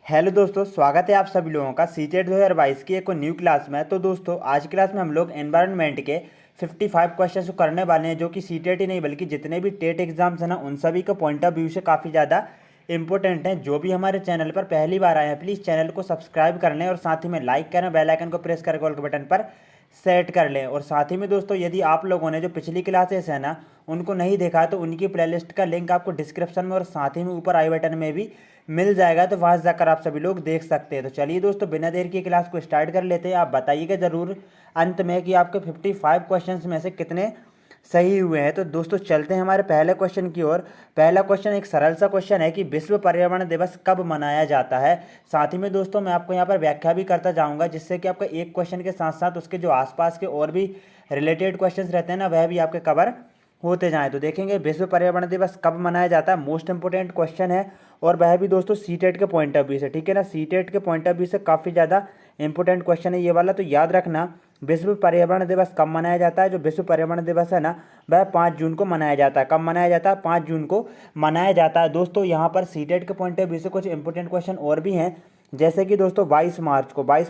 Hello दोस्तों, स्वागत है आप सभी लोगों का सीटेट 2022 की एक न्यू क्लास में। तो दोस्तों आज की क्लास में हम लोग एनवायरनमेंट के 55 क्वेश्चन करने वाले हैं, जो कि सीटेट ही नहीं बल्कि जितने भी टेट एग्जाम्स हैं ना, उन सभी के पॉइंट ऑफ व्यू से काफ़ी ज़्यादा इंपॉर्टेंट हैं। जो भी हमारे चैनल पर पहली बार आए हैं, प्लीज़ चैनल को सब्सक्राइब कर लें और साथ ही में लाइक करें, बेल आइकन को प्रेस करके ऑल के बटन पर सेट कर लें। और साथ ही में दोस्तों, यदि आप लोगों ने जो पिछली क्लासेस है ना उनको नहीं देखा, तो उनकी प्लेलिस्ट का लिंक आपको डिस्क्रिप्शन में और साथ ही में ऊपर आई बटन में भी मिल जाएगा, तो वहाँ जाकर आप सभी लोग देख सकते हैं। तो चलिए दोस्तों, बिना देर की क्लास को स्टार्ट कर लेते हैं। आप बताइएगा ज़रूर अंत में कि आपके 55 क्वेश्चंस में से कितने सही हुए हैं। तो दोस्तों चलते हैं हमारे पहले क्वेश्चन की ओर। पहला क्वेश्चन एक सरल सा क्वेश्चन है कि विश्व पर्यावरण दिवस कब मनाया जाता है। साथ ही में दोस्तों मैं आपको यहाँ पर व्याख्या भी करता जाऊँगा, जिससे कि आपका एक क्वेश्चन के साथ साथ उसके जो आसपास के और भी रिलेटेड क्वेश्चंस रहते हैं ना, वह भी आपके कवर होते जाएं। तो देखेंगे विश्व पर्यावरण दिवस कब मनाया जाता है, मोस्ट इंपोर्टेंट क्वेश्चन है। और वह भी दोस्तों सीटेट के पॉइंट ऑफ व्यू से, ठीक है ना, सीटेट के पॉइंट ऑफ व्यू से काफ़ी ज़्यादा इंपॉर्टेंट क्वेश्चन है ये वाला। तो याद रखना, विश्व पर्यावरण दिवस कब मनाया जाता है। जो विश्व पर्यावरण दिवस है ना, वह 5 जून को मनाया जाता है। कब मनाया जाता है? 5 जून को मनाया जाता है। दोस्तों यहाँ पर सीटेट के पॉइंट ऑफ व्यू से कुछ इंपॉर्टेंट क्वेश्चन और भी हैं, जैसे कि दोस्तों 22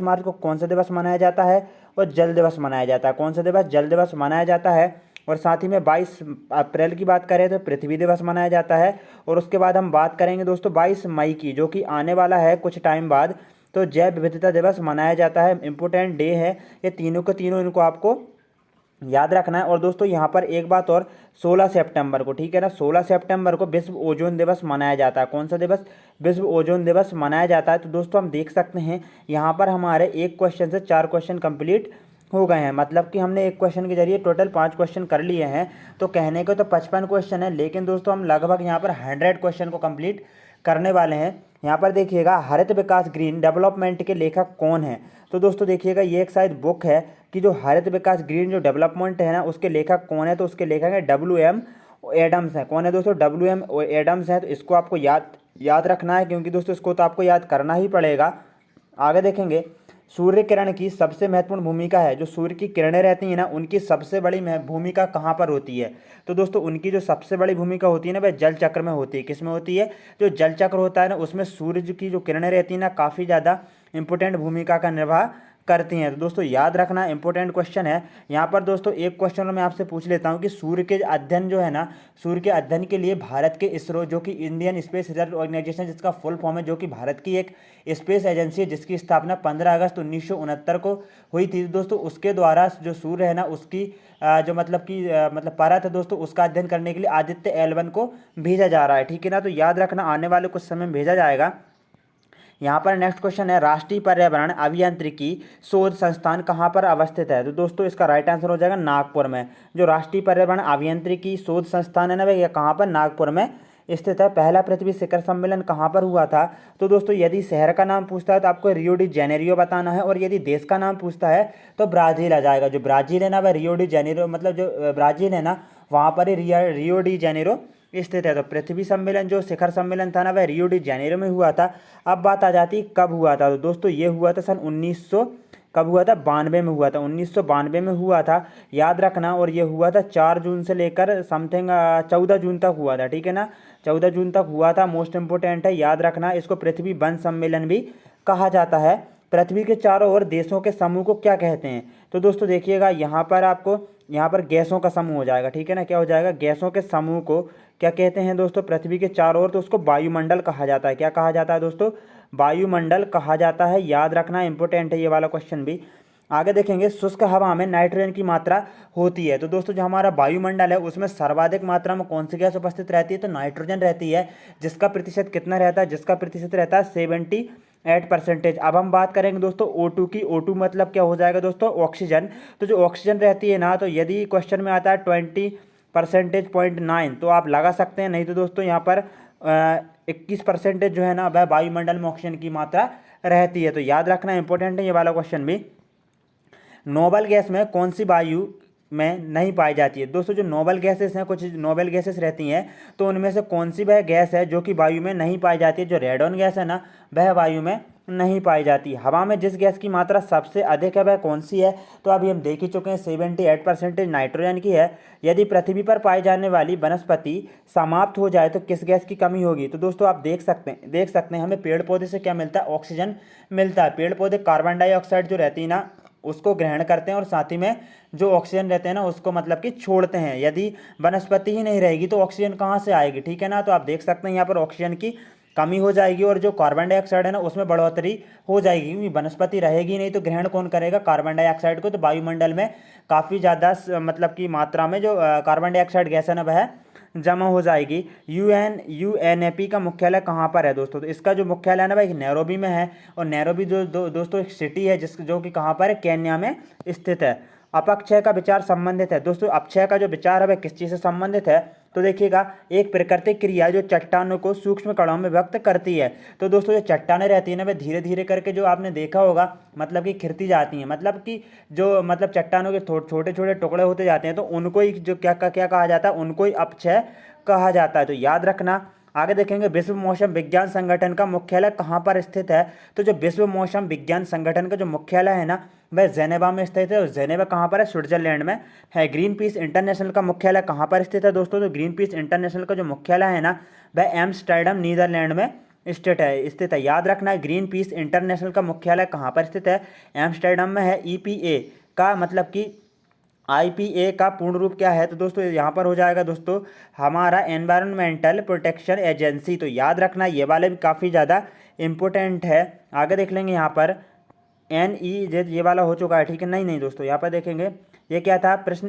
मार्च को कौन सा दिवस मनाया जाता है, और जल दिवस मनाया जाता है। कौन सा दिवस? जल दिवस मनाया जाता है। और साथ ही में 22 अप्रैल की बात करें तो पृथ्वी दिवस मनाया जाता है। और उसके बाद हम बात करेंगे दोस्तों 22 मई की, जो कि आने वाला है कुछ टाइम बाद, तो जैव विविधता दिवस मनाया जाता है। इंपॉर्टेंट डे है ये तीनों के तीनों, इनको आपको याद रखना है। और दोस्तों यहाँ पर एक बात और, 16 सितंबर को, ठीक है ना, 16 सितंबर को विश्व ओजोन दिवस मनाया जाता है। कौन सा दिवस? विश्व ओजोन दिवस मनाया जाता है। तो दोस्तों हम देख सकते हैं यहाँ पर हमारे एक क्वेश्चन से 4 क्वेश्चन कंप्लीट हो गए हैं, मतलब कि हमने एक क्वेश्चन के जरिए टोटल 5 क्वेश्चन कर लिए हैं। तो कहने को तो 55 क्वेश्चन है, लेकिन दोस्तों हम लगभग यहाँ पर 100 क्वेश्चन को कंप्लीट करने वाले हैं। यहाँ पर देखिएगा, हरित विकास ग्रीन डेवलपमेंट के लेखक कौन है। तो दोस्तों देखिएगा, ये एक शायद बुक है कि जो हरित विकास ग्रीन जो डेवलपमेंट है ना, उसके लेखक कौन है। तो उसके लेखक है WM एडम्स है। कौन है दोस्तों? WM एडम्स है। तो इसको आपको याद रखना है, क्योंकि दोस्तों इसको तो आपको याद करना ही पड़ेगा। आगे देखेंगे, सूर्य किरण की सबसे महत्वपूर्ण भूमिका है। जो सूर्य की किरणें रहती हैं ना, उनकी सबसे बड़ी भूमिका कहाँ पर होती है। तो दोस्तों उनकी जो सबसे बड़ी भूमिका होती है ना, वह जल चक्र में होती है। किस में होती है? जो जल चक्र होता है ना, उसमें सूर्य की जो किरणें रहती हैं ना, काफ़ी ज़्यादा इंपॉर्टेंट भूमिका का निर्वाह करती हैं। तो दोस्तों याद रखना, इंपॉर्टेंट क्वेश्चन है। यहाँ पर दोस्तों एक क्वेश्चन मैं आपसे पूछ लेता हूँ कि सूर्य के अध्ययन जो है ना, सूर्य के अध्ययन के लिए भारत के इसरो, जो कि इंडियन स्पेस रिसर्च ऑर्गेनाइजेशन जिसका फुल फॉर्म है, जो कि भारत की एक स्पेस एजेंसी है, जिसकी स्थापना 15 अगस्त 1969 को हुई थी। दोस्तों उसके द्वारा जो सूर्य है ना, उसकी जो मतलब परत है दोस्तों, उसका अध्ययन करने के लिए आदित्य L1 को भेजा जा रहा है, ठीक है ना। तो याद रखना, आने वाले कुछ समय में भेजा जाएगा। यहाँ पर नेक्स्ट क्वेश्चन है, राष्ट्रीय पर्यावरण अभियांत्रिकी शोध संस्थान कहाँ पर अवस्थित है। तो दोस्तों इसका राइट आंसर हो जाएगा नागपुर में। जो राष्ट्रीय पर्यावरण अभियांत्रिकी शोध संस्थान है ना, वह कहाँ पर? नागपुर में स्थित है। पहला पृथ्वी शिखर सम्मेलन कहाँ पर हुआ था। तो दोस्तों यदि शहर का नाम पूछता है तो आपको रियो डी जेनेरियो बताना है, और यदि देश का नाम पूछता है तो ब्राज़ील आ जाएगा। जो ब्राज़ील है ना, वह रियो डी जेनेरियो, मतलब जो ब्राज़ील है ना, वहाँ पर ही रियो डी जेनेरो स्थित है। तो पृथ्वी सम्मेलन, जो शिखर सम्मेलन था ना, वह रियो डी जेनेरो में हुआ था। अब बात आ जाती कब हुआ था। तो दोस्तों ये हुआ था सन 1900, कब हुआ था? 92 में हुआ था। 1992 में हुआ था, याद रखना। और ये हुआ था 4 जून से लेकर समथिंग 14 जून तक हुआ था, ठीक है ना, 14 जून तक हुआ था। मोस्ट इंपोर्टेंट है, याद रखना। इसको पृथ्वी वन सम्मेलन भी कहा जाता है। पृथ्वी के चारों ओर देशों के समूह को क्या कहते हैं। तो दोस्तों देखिएगा, यहाँ पर आपको, यहाँ पर गैसों का समूह हो जाएगा, ठीक है ना। क्या हो जाएगा? गैसों के समूह को क्या कहते हैं दोस्तों? पृथ्वी के चारों ओर, तो उसको वायुमंडल कहा जाता है। क्या कहा जाता है दोस्तों? वायुमंडल कहा जाता है। याद रखना, इंपॉर्टेंट है ये वाला क्वेश्चन भी। आगे देखेंगे, शुष्क हवा में नाइट्रोजन की मात्रा होती है। तो दोस्तों जो हमारा वायुमंडल है, उसमें सर्वाधिक मात्रा में कौन सी गैस उपस्थित रहती है। तो नाइट्रोजन रहती है, जिसका प्रतिशत कितना रहता है? जिसका प्रतिशत रहता है 78%। अब हम बात करेंगे दोस्तों O2 की। O2 मतलब क्या हो जाएगा दोस्तों? ऑक्सीजन। तो जो ऑक्सीजन रहती है ना, तो यदि क्वेश्चन में आता है 20%.9, तो आप लगा सकते हैं। नहीं तो दोस्तों यहाँ पर 21% जो है ना, वह वायुमंडल में ऑक्सीजन की मात्रा रहती है। तो याद रखना, इंपॉर्टेंट है ये वाला क्वेश्चन भी। नोबल गैस में कौन सी वायु में नहीं पाई जाती है। दोस्तों जो नोबल गैसेस हैं, कुछ नोबल गैसेस रहती हैं, तो उनमें से कौन सी वह गैस है जो कि वायु में नहीं पाई जाती है? जो रेडॉन गैस है ना, वह वायु में नहीं पाई जाती। हवा में जिस गैस की मात्रा सबसे अधिक है वह कौन सी है? तो अभी हम देख ही चुके हैं, 78% नाइट्रोजन की है। यदि पृथ्वी पर पाई जाने वाली वनस्पति समाप्त हो जाए तो किस गैस की कमी होगी? तो दोस्तों आप देख सकते हैं हमें पेड़ पौधे से क्या मिलता है? ऑक्सीजन मिलता है। पेड़ पौधे कार्बन डाइऑक्साइड जो रहती है ना, उसको ग्रहण करते हैं और साथ ही में जो ऑक्सीजन रहते हैं ना, उसको मतलब कि छोड़ते हैं। यदि वनस्पति ही नहीं रहेगी तो ऑक्सीजन कहाँ से आएगी? ठीक है ना। तो आप देख सकते हैं यहाँ पर ऑक्सीजन की कमी हो जाएगी और जो कार्बन डाइऑक्साइड है ना, उसमें बढ़ोतरी हो जाएगी, क्योंकि वनस्पति रहेगी नहीं तो ग्रहण कौन करेगा कार्बन डाइऑक्साइड को? तो वायुमंडल में काफ़ी ज़्यादा मतलब की मात्रा में जो कार्बन डाइऑक्साइड गैस है ना, वह जमा हो जाएगी। यूएनएपी का मुख्यालय कहाँ पर है दोस्तों? तो इसका जो मुख्यालय है ना भाई नैरोबी में है। और नैरोबी जो दोस्तों एक सिटी है जो कि कहाँ पर है? केन्या में स्थित है। अपक्षय का विचार संबंधित है। दोस्तों अपक्षय का जो विचार है वह किस चीज़ से संबंधित है? तो देखिएगा, एक प्राकृतिक क्रिया जो चट्टानों को सूक्ष्म कणों में व्यक्त करती है। तो दोस्तों जो चट्टानें रहती है ना, वह धीरे धीरे करके, जो आपने देखा होगा, मतलब कि खिरती जाती हैं। मतलब कि जो मतलब चट्टानों के छोटे छोटे टुकड़े होते जाते हैं, तो उनको ही जो क्या कहा जाता है? उनको ही अपक्षय कहा जाता है। तो याद रखना। आगे देखेंगे, विश्व मौसम विज्ञान संगठन का मुख्यालय कहाँ पर स्थित है? तो जो विश्व मौसम विज्ञान संगठन का जो मुख्यालय है ना, वह जेनेवा में स्थित है। और जेनेवा कहाँ पर है? स्विट्जरलैंड में है। ग्रीन पीस इंटरनेशनल का मुख्यालय कहाँ पर स्थित है दोस्तों? तो ग्रीन पीस इंटरनेशनल का जो मुख्यालय है ना, वह एम्स्टर्डम नीदरलैंड में स्थित है। याद रखना है, ग्रीन पीस इंटरनेशनल का मुख्यालय कहाँ पर स्थित है? एम्स्टर्डम में है। ईपीए का मतलब कि आईपीए का पूर्ण रूप क्या है? तो दोस्तों यहाँ पर हो जाएगा दोस्तों हमारा एनवायरमेंटल प्रोटेक्शन एजेंसी। तो याद रखना, ये वाले भी काफ़ी ज़्यादा इम्पोर्टेंट है। आगे देख लेंगे यहाँ पर ये वाला हो चुका है, ठीक है। नहीं दोस्तों, यहाँ पर देखेंगे ये क्या था प्रश्न?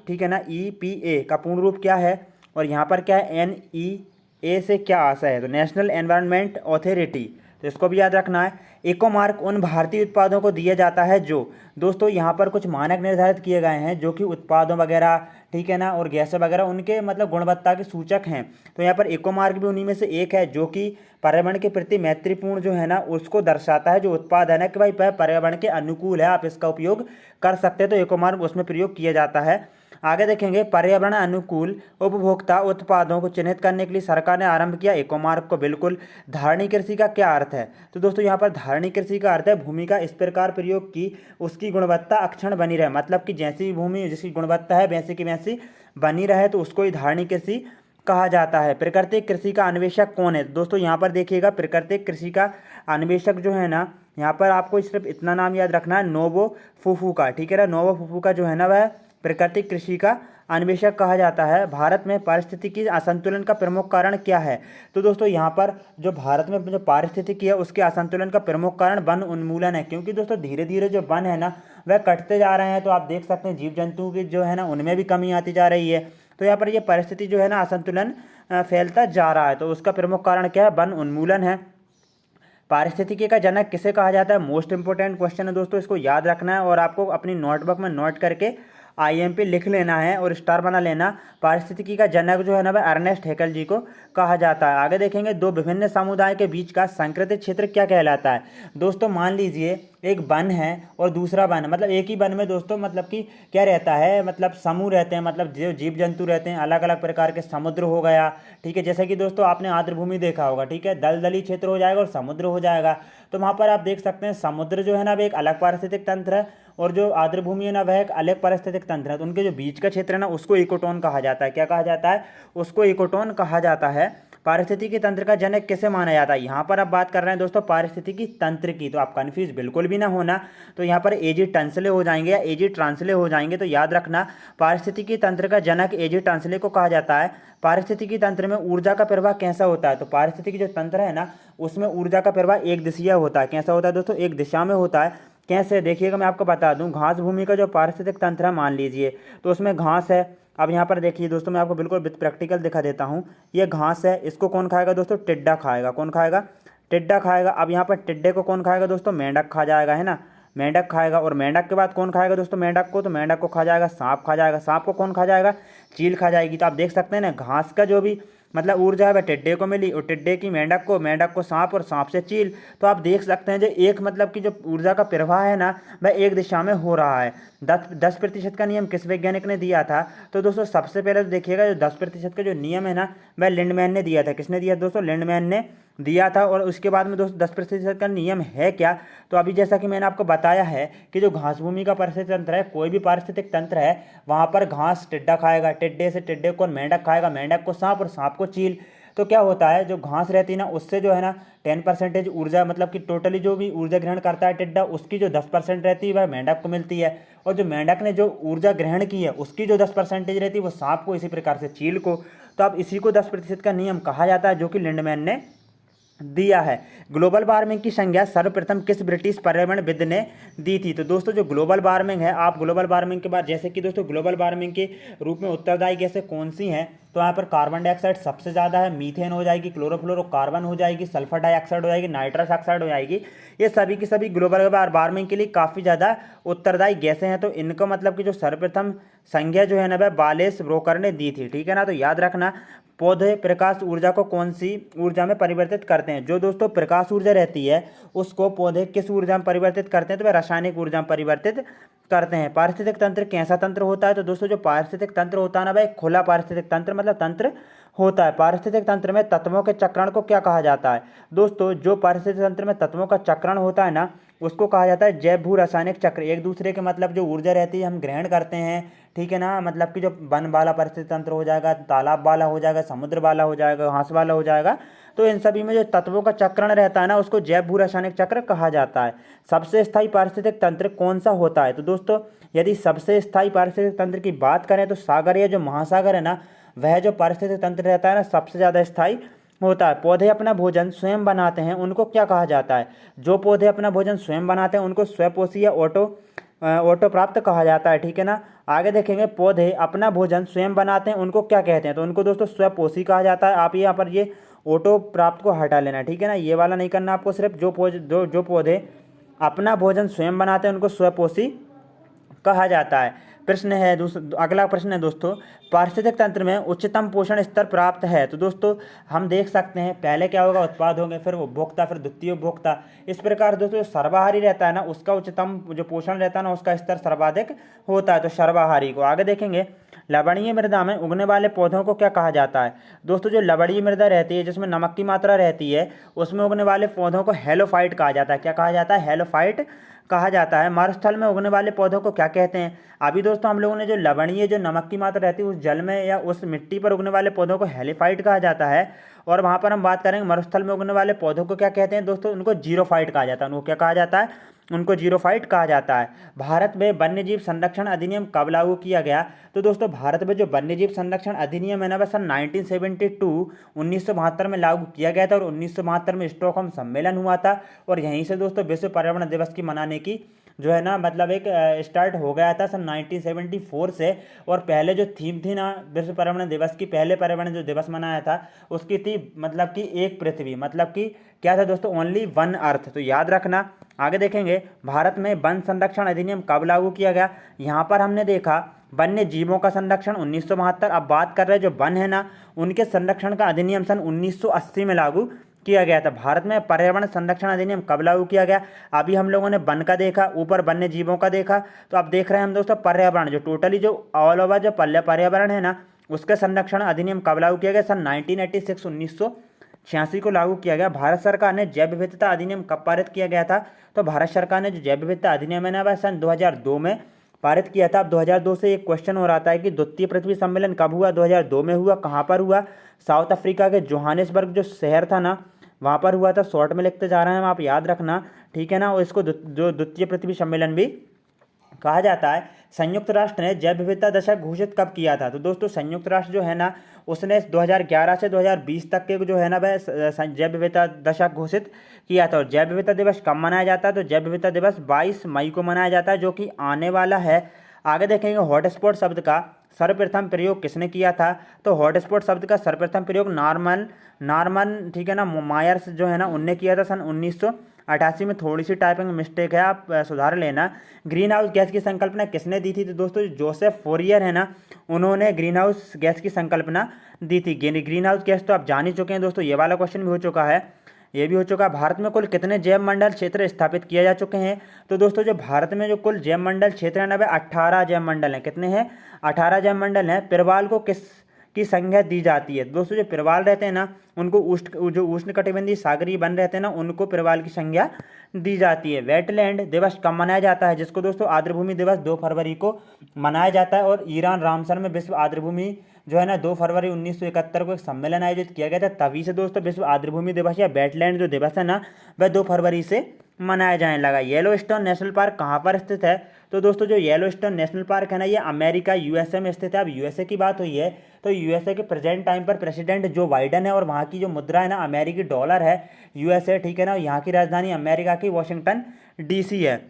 ठीक है ना। ईपीए का पूर्ण रूप क्या है? और यहाँ पर क्या है? एनईए से क्या आशा है? तो नेशनल एनवायरनमेंट अथॉरिटी। तो इसको भी याद रखना है। इको मार्क उन भारतीय उत्पादों को दिया जाता है जो, दोस्तों यहाँ पर कुछ मानक निर्धारित किए गए हैं जो कि उत्पादों वगैरह, ठीक है ना, और गैसें वगैरह, उनके मतलब गुणवत्ता के सूचक हैं। तो यहाँ पर इको मार्क भी उन्हीं में से एक है, जो कि पर्यावरण के प्रति मैत्रीपूर्ण जो है ना, उसको दर्शाता है। जो उत्पाद है ना कि भाई पर्यावरण के अनुकूल है, आप इसका उपयोग कर सकते हैं, तो इको मार्क उसमें प्रयोग किया जाता है। आगे देखेंगे, पर्यावरण अनुकूल उपभोक्ता उत्पादों को चिन्हित करने के लिए सरकार ने आरंभ किया इको मार्क को। बिल्कुल। धारणी कृषि का क्या अर्थ है? तो दोस्तों यहाँ पर धारणी कृषि का अर्थ है भूमि का इस प्रकार प्रयोग की उसकी गुणवत्ता अक्षण बनी रहे। मतलब कि जैसी भी भूमि जिसकी गुणवत्ता है वैसी की वैसी बनी रहे, तो उसको ही धारणी कृषि कहा जाता है। प्राकृतिक कृषि का अन्वेषक कौन है? दोस्तों यहाँ पर देखिएगा, प्राकृतिक कृषि का अन्वेषक जो है ना, यहाँ पर आपको सिर्फ इतना नाम याद रखना है, नोबो फुफुका। ठीक है ना। नोबो फुफुका जो है ना, वह प्राकृतिक कृषि का अन्वेषक कहा जाता है। भारत में पारिस्थितिकी असंतुलन का प्रमुख कारण क्या है? तो दोस्तों यहाँ पर जो भारत में जो पारिस्थितिकी है उसके असंतुलन का प्रमुख कारण वन उन्मूलन है। क्योंकि दोस्तों धीरे धीरे जो वन है ना, वह कटते जा रहे हैं। तो आप देख सकते हैं जीव जंतु की जो है ना, उनमें भी कमी आती जा रही है। तो यहाँ पर ये परिस्थिति जो है ना, असंतुलन फैलता जा रहा है। तो उसका प्रमुख कारण क्या है? वन उन्मूलन है। पारिस्थितिकी का जनक किसे कहा जाता है? मोस्ट इंपोर्टेंट क्वेश्चन है दोस्तों, इसको याद रखना है और आपको अपनी नोटबुक में नोट करके आईएम पे लिख लेना है और स्टार बना लेना। पारिस्थितिकी का जनक जो है ना, वह अर्नेस्ट हैकेल जी को कहा जाता है। आगे देखेंगे, दो विभिन्न समुदाय के बीच का संकृतित क्षेत्र क्या कहलाता है? दोस्तों मान लीजिए एक वन है और दूसरा वन है, मतलब एक ही वन में दोस्तों मतलब कि क्या रहता है, मतलब समूह रहते हैं, मतलब जो जीव जंतु रहते हैं अलग अलग प्रकार के। समुद्र हो गया, ठीक है, जैसे कि दोस्तों आपने आर्द्रभूमि देखा होगा, ठीक है, दलदली क्षेत्र हो जाएगा और समुद्र हो जाएगा। तो वहाँ पर आप देख सकते हैं समुद्र जो है ना, वह एक अलग पारिस्थितिक तंत्र है और जो आर्द्रभूमि है ना, वह एक अलग पारिस्थितिक तंत्र है। तो उनके जो बीच का क्षेत्र है ना, उसको इकोटोन कहा जाता है। क्या कहा जाता है? उसको इकोटोन कहा जाता है। पारिस्थितिकी तंत्र का जनक किसे माना जाता है? यहाँ पर आप बात कर रहे हैं दोस्तों पारिस्थितिकी तंत्र की, तो आप कंफ्यूज बिल्कुल भी ना होना। तो यहाँ पर एजी टंसले हो जाएंगे या एजी ट्रांसले हो जाएंगे। तो याद रखना, पारिस्थितिकी तंत्र का जनक एजी टंसले को कहा जाता है। पारिस्थितिकी तंत्र में ऊर्जा का प्रवाह कैसा होता है? तो पारिस्थितिकी जो तंत्र है ना, उसमें ऊर्जा का प्रवाह एक दिशीय होता है। कैसा होता है दोस्तों? एक दिशा में होता है। कैसे? देखिएगा, मैं आपको बता दूं। घास भूमि का जो पारिस्थितिक तंत्र है मान लीजिए, तो उसमें घास है। अब यहाँ पर देखिए दोस्तों, मैं आपको बिल्कुल प्रैक्टिकल दिखा देता हूँ। ये घास है, इसको कौन खाएगा दोस्तों? टिड्डा खाएगा। कौन खाएगा? टिड्डा खाएगा। अब यहाँ पर टिड्डे को कौन खाएगा दोस्तों? मेंढक खा जाएगा, है ना। मेंढक खाएगा। और मेंढक के बाद कौन खाएगा दोस्तों मेंढक को? तो मेंढक को खा जाएगा सांप, खा जाएगा। सांप को कौन खा जाएगा? चील खा जाएगी। तो आप देख सकते हैं ना, घास का जो भी मतलब ऊर्जा है वह टिड्डे को मिली और टिड्डे की मेंढक को सांप और सांप से चील। तो आप देख सकते हैं जो एक मतलब कि जो ऊर्जा का प्रवाह है ना वह एक दिशा में हो रहा है। 10% का नियम किस वैज्ञानिक ने दिया था? तो दोस्तों सबसे पहले तो देखिएगा जो 10% का जो नियम है ना वह लिंडमैन ने दिया था। किसने दिया दोस्तों? लिंडमैन ने दिया था। और उसके बाद में दोस्तों 10% का नियम है क्या? तो अभी जैसा कि मैंने आपको बताया है कि जो घास भूमि का पारिस्थितिक तंत्र है, कोई भी पारिस्थितिक तंत्र है, वहाँ पर घास टिड्डा खाएगा, टिड्डे से टिड्डे को मेंढक खाएगा, मेंढक को सांप और सांप को चील। तो क्या होता है जो घास रहती है ना उससे जो है ना 10% ऊर्जा मतलब कि टोटली जो भी ऊर्जा ग्रहण करता है टिड्डा उसकी जो 10% रहती है वह मेंढक को मिलती है। और जो मेंढक ने जो ऊर्जा ग्रहण की है उसकी जो 10% रहती है वो सांप को, इसी प्रकार से चील को। तो अब इसी को 10% का नियम कहा जाता है जो कि लिंडमैन ने दिया है। ग्लोबल वार्मिंग की संज्ञा सर्वप्रथम किस ब्रिटिश पर्यावरणविद ने दी थी? तो दोस्तों जो ग्लोबल वार्मिंग है, आप ग्लोबल वार्मिंग के बाद जैसे कि दोस्तों ग्लोबल वार्मिंग के रूप में उत्तरदायी गैसें कौन सी हैं? तो यहाँ पर कार्बन डाइऑक्साइड सबसे ज़्यादा है, मीथेन हो जाएगी, क्लोरोफ्लोरोकार्बन हो जाएगी, सल्फर डाइऑक्साइड हो जाएगी, नाइट्रस ऑक्साइड हो जाएगी। ये सभी की सभी ग्लोबल वार्मिंग के लिए काफ़ी ज़्यादा उत्तरदायी गैसें हैं। तो इनको मतलब कि जो सर्वप्रथम संज्ञा जो है ना वह बालेस ब्रोकर ने दी थी। ठीक है ना? तो याद रखना पौधे प्रकाश ऊर्जा को कौन सी ऊर्जा में परिवर्तित करते हैं? जो दोस्तों प्रकाश ऊर्जा रहती है उसको पौधे किस ऊर्जा में परिवर्तित करते हैं? तो वह रासायनिक ऊर्जा में परिवर्तित करते हैं। पारिस्थितिक तंत्र कैसा तंत्र होता है? तो दोस्तों जो पारिस्थितिक तंत्र होता है ना वह खुला पारिस्थितिक तंत्र मतलब तंत्र होता है। पारिस्थितिक तंत्र में तत्वों के चक्रण को क्या कहा जाता है? दोस्तों जो पारिस्थितिक तंत्र में तत्वों का चक्रण होता है ना उसको कहा जाता है जैव भू रासायनिक चक्र। एक दूसरे के मतलब जो ऊर्जा रहती है हम ग्रहण करते हैं, ठीक है ना? मतलब कि जो वन वाला परिस्थिति तंत्र हो जाएगा, तालाब वाला हो जाएगा, समुद्र वाला हो जाएगा, घास वाला हो जाएगा, तो इन सभी में जो तत्वों का चक्रण रहता है ना उसको जैव भू रासायनिक चक्र कहा जाता है। सबसे स्थायी पारिस्थितिक तंत्र कौन सा होता है? तो दोस्तों यदि सबसे स्थायी पारिस्थितिक तंत्र की बात करें तो सागर या जो महासागर है ना वह जो पारिस्थितिक तंत्र रहता है ना सबसे ज़्यादा स्थायी होता है। पौधे अपना भोजन स्वयं बनाते हैं उनको क्या कहा जाता है? जो पौधे अपना भोजन स्वयं बनाते हैं उनको स्वपोषी या ऑटो प्राप्त कहा जाता है। ठीक है ना? आगे देखेंगे पौधे अपना भोजन स्वयं बनाते हैं उनको क्या कहते हैं? तो उनको दोस्तों स्वपोषी कहा जाता है। आप यहाँ पर ये ऑटो प्राप्त को हटा लेना, ठीक है ना? ये वाला नहीं करना आपको, सिर्फ जो पौधे अपना भोजन स्वयं बनाते हैं उनको स्वपोषी कहा जाता है। प्रश्न है अगला प्रश्न है दोस्तों, पारिस्थितिक तंत्र में उच्चतम पोषण स्तर प्राप्त है। तो दोस्तों हम देख सकते हैं पहले क्या होगा, उत्पाद होंगे, फिर उपभोक्ता, फिर द्वितीय उपभोक्ता। इस प्रकार दोस्तों सर्वाहारी रहता है ना उसका उच्चतम जो पोषण रहता है ना उसका स्तर सर्वाधिक होता है, तो सर्वाहारी को। आगे देखेंगे लवणीय मृदा में उगने वाले पौधों को क्या कहा जाता है? दोस्तों जो लवणीय मृदा रहती है जिसमें नमक की मात्रा रहती है उसमें उगने वाले पौधों को हेलोफाइट कहा जाता है। क्या कहा जाता है? हेलोफाइट कहा जाता है। मरुस्थल में उगने वाले पौधों को क्या कहते हैं? अभी दोस्तों हम लोगों ने जो लवणीय जो नमक की मात्रा रहती है उस जल में या उस मिट्टी पर उगने वाले पौधों को हेलिफाइट कहा जाता है। और वहाँ पर हम बात करेंगे मरुस्थल में उगने वाले पौधों को क्या कहते हैं दोस्तों? उनको जीरोफाइट कहा जाता है। उनको क्या कहा जाता है? उनको जीरोफाइट कहा जाता है। भारत में वन्यजीव संरक्षण अधिनियम कब लागू किया गया? तो दोस्तों भारत में जो वन्यजीव संरक्षण अधिनियम है ना वह सन 1972 में लागू किया गया था और 1972 में स्टॉकहोम सम्मेलन हुआ था। और यहीं से दोस्तों विश्व पर्यावरण दिवस की मनाने की जो है ना मतलब एक स्टार्ट हो गया था सन 1974 से। और पहले जो थीम थी ना विश्व पर्यावरण दिवस की, पहले पर्यावरण जो दिवस मनाया था उसकी थी मतलब कि एक पृथ्वी, मतलब कि क्या था दोस्तों? Only one earth. तो याद रखना। आगे देखेंगे भारत में वन संरक्षण अधिनियम कब लागू किया गया? यहाँ पर हमने देखा वन्य जीवों का संरक्षण 1972। अब बात कर रहे हैं जो वन है ना उनके संरक्षण का अधिनियम सन 1980 में लागू किया गया था। भारत में पर्यावरण संरक्षण अधिनियम कब लागू किया गया? अभी हम लोगों ने वन का देखा, ऊपर वन्य जीवों का देखा, तो अब देख रहे हैं हम दोस्तों पर्यावरण जो टोटली जो ऑल ओवर जो पर्यावरण है ना उसके संरक्षण अधिनियम कब लागू किया गया? सन 1986 को लागू किया गया। भारत सरकार ने जैव विविधता अधिनियम कब पारित किया गया था? तो भारत सरकार ने जो जैव विविधता अधिनियम है ना वह सन 2002 में पारित किया था। अब 2002 से एक क्वेश्चन हो रहा था कि द्वितीय पृथ्वी सम्मेलन कब हुआ? 2002 में हुआ। कहाँ पर हुआ? साउथ अफ्रीका के जोहानिसबर्ग जो शहर था ना वहाँ पर हुआ था। शॉर्ट में लिखते जा रहे हैं, आप याद रखना, ठीक है ना? और इसको जो द्वितीय पृथ्वी सम्मेलन भी कहा जाता है। संयुक्त राष्ट्र ने जैव विविधता दशक घोषित कब किया था? तो दोस्तों संयुक्त राष्ट्र जो है ना उसने 2011 से 2020 तक के जो है ना वह जैव विविधता दशक घोषित किया था। और जैव विविधता दिवस कब मनाया जाता है? तो जैव विविधता दिवस 22 मई को मनाया जाता है जो कि आने वाला है। आगे देखेंगे हॉटस्पॉट शब्द का सर्वप्रथम प्रयोग किसने किया था? तो हॉटस्पॉट शब्द का सर्वप्रथम प्रयोग नॉर्मन ठीक है ना मायर्स जो है ना उनने किया था सन 1988 में। थोड़ी सी टाइपिंग मिस्टेक है, आप सुधार लेना। ग्रीन हाउस गैस की संकल्पना किसने दी थी? तो दोस्तों जोसेफ फोरियर है ना, उन्होंने ग्रीन हाउस गैस की संकल्पना दी थी। ग्रीन हाउस गैस तो आप जान ही चुके हैं दोस्तों, ये वाला क्वेश्चन भी हो चुका है, ये भी हो चुका है। भारत में कुल कितने जैव मंडल क्षेत्र स्थापित किए जा चुके हैं? तो दोस्तों जो भारत में जो कुल जैव मंडल क्षेत्र है ना वह 18 जैव मंडल हैं। कितने हैं? 18 जैव मंडल हैं। प्रवाल को किस की संज्ञा दी जाती है? दोस्तों जो प्रवाल रहते हैं ना उनको उष्णकटिबंधीय सागरीय वन रहते हैं ना उनको प्रवाल की संज्ञा दी जाती है। वेटलैंड दिवस कब मनाया जाता है? जिसको दोस्तों आर्द्रभूमि दिवस 2 फरवरी को मनाया जाता है। और ईरान रामसर में विश्व आर्द्रभूमि जो है ना 2 फरवरी 1971 को एक सम्मेलन आयोजित किया गया था, तभी से दोस्तों विश्व आर्द्रभूमि दिवस या वेटलैंड जो दिवस है ना वह 2 फरवरी से मनाया जाने लगा। येलोस्टोन नेशनल पार्क कहाँ पर स्थित है? तो दोस्तों जो येलोस्टोन नेशनल पार्क है ना ये अमेरिका यूएसए में स्थित है। अब यूएसए की बात हुई है तो यूएसए के प्रेजेंट टाइम पर प्रेसिडेंट जो बाइडन है और वहाँ की जो मुद्रा है ना अमेरिकी डॉलर है यूएसए ठीक है ना, यहाँ की राजधानी अमेरिका की वॉशिंगटन डीसी है।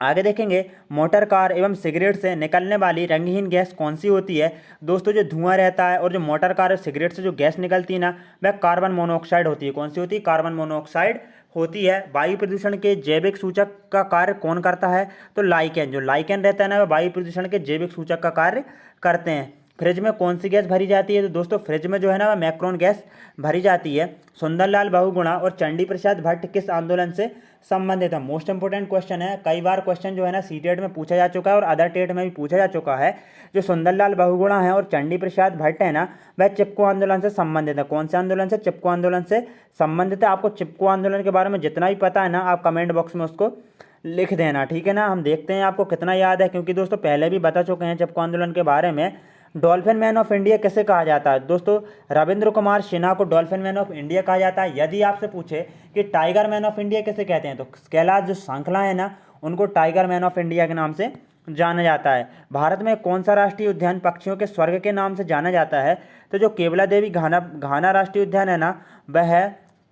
आगे देखेंगे मोटर कार एवं सिगरेट से निकलने वाली रंगहीन गैस कौन सी होती है? दोस्तों जो धुआं रहता है और जो मोटर कार और सिगरेट से जो गैस निकलती है ना वह कार्बन मोनोऑक्साइड होती है। कौन सी होती है? कार्बन मोनोऑक्साइड होती है। वायु प्रदूषण के जैविक सूचक का कार्य कौन करता है? तो लाइकेन, जो लाइकेन रहता है ना वह वायु प्रदूषण के जैविक सूचक का कार्य करते हैं। फ्रिज में कौन सी गैस भरी जाती है? तो दोस्तों फ्रिज में जो है ना वह मैक्रोन गैस भरी जाती है। सुंदरलाल बहुगुणा और चंडी प्रसाद भट्ट किस आंदोलन से संबंधित है? मोस्ट इंपोर्टेंट क्वेश्चन है, कई बार क्वेश्चन जो है ना सीटेट में पूछा जा चुका है और अदर टेट में भी पूछा जा चुका है। जो सुंदरलाल बहुगुणा है और चंडी प्रसाद भट्ट है ना वह चिपको आंदोलन से संबंधित है। कौन से आंदोलन से? चिपको आंदोलन से संबंधित है। आपको चिपको आंदोलन के बारे में जितना भी पता है ना आप कमेंट बॉक्स में उसको लिख देना, ठीक है ना। हम देखते हैं आपको कितना याद है, क्योंकि दोस्तों पहले भी बता चुके हैं चिपको आंदोलन के बारे में। डॉल्फिन मैन ऑफ इंडिया किसे कहा जाता है? दोस्तों रविंद्र कुमार सिन्हा को डॉल्फिन मैन ऑफ इंडिया कहा जाता है। यदि आपसे पूछे कि टाइगर मैन ऑफ इंडिया किसे कहते हैं तो कैलाश जो सांखला है ना उनको टाइगर मैन ऑफ इंडिया के नाम से जाना जाता है। भारत में कौन सा राष्ट्रीय उद्यान पक्षियों के स्वर्ग के नाम से जाना जाता है? तो जो केवला देवी घाना राष्ट्रीय उद्यान है ना वह है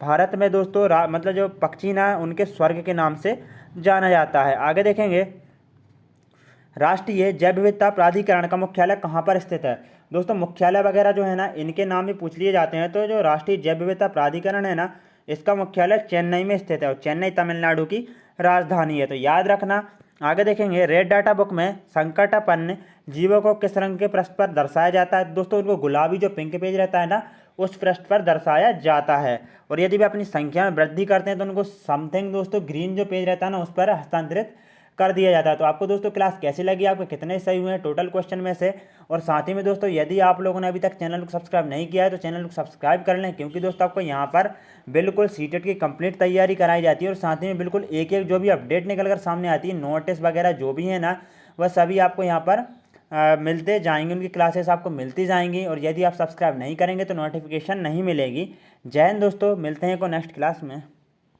भारत में दोस्तों मतलब जो पक्षी ना उनके स्वर्ग के नाम से जाना जाता है। आगे देखेंगे राष्ट्रीय जैव विविधता प्राधिकरण का मुख्यालय कहाँ पर स्थित है? दोस्तों मुख्यालय वगैरह जो है ना इनके नाम भी पूछ लिए जाते हैं। तो जो राष्ट्रीय जैव विविधता प्राधिकरण है ना इसका मुख्यालय चेन्नई में स्थित है और चेन्नई तमिलनाडु की राजधानी है, तो याद रखना। आगे देखेंगे रेड डाटा बुक में संकटापन्न जीवों को किस रंग के पृष्ठ पर दर्शाया जाता है? दोस्तों उनको गुलाबी जो पिंक पेज रहता है ना उस पृष्ठ पर दर्शाया जाता है। और यदि वे अपनी संख्या में वृद्धि करते हैं तो उनको समथिंग दोस्तों ग्रीन जो पेज रहता है ना उस पर हस्तांतरित कर दिया जाता है। तो आपको दोस्तों क्लास कैसी लगी, आपके कितने सही हुए हैं टोटल क्वेश्चन में से? और साथ ही में दोस्तों यदि आप लोगों ने अभी तक चैनल को सब्सक्राइब नहीं किया है तो चैनल को सब्सक्राइब कर लें, क्योंकि दोस्तों आपको यहाँ पर बिल्कुल सीटेट की कंप्लीट तैयारी कराई जाती है और साथ ही में बिल्कुल एक एक जो भी अपडेट निकल कर सामने आती है, नोटिस वगैरह जो भी है ना वह सभी आपको यहाँ पर मिलते जाएंगे, उनकी क्लासेस आपको मिलती जाएंगी। और यदि आप सब्सक्राइब नहीं करेंगे तो नोटिफिकेशन नहीं मिलेगी। जय हिंद दोस्तों, मिलते हैं को नेक्स्ट क्लास में।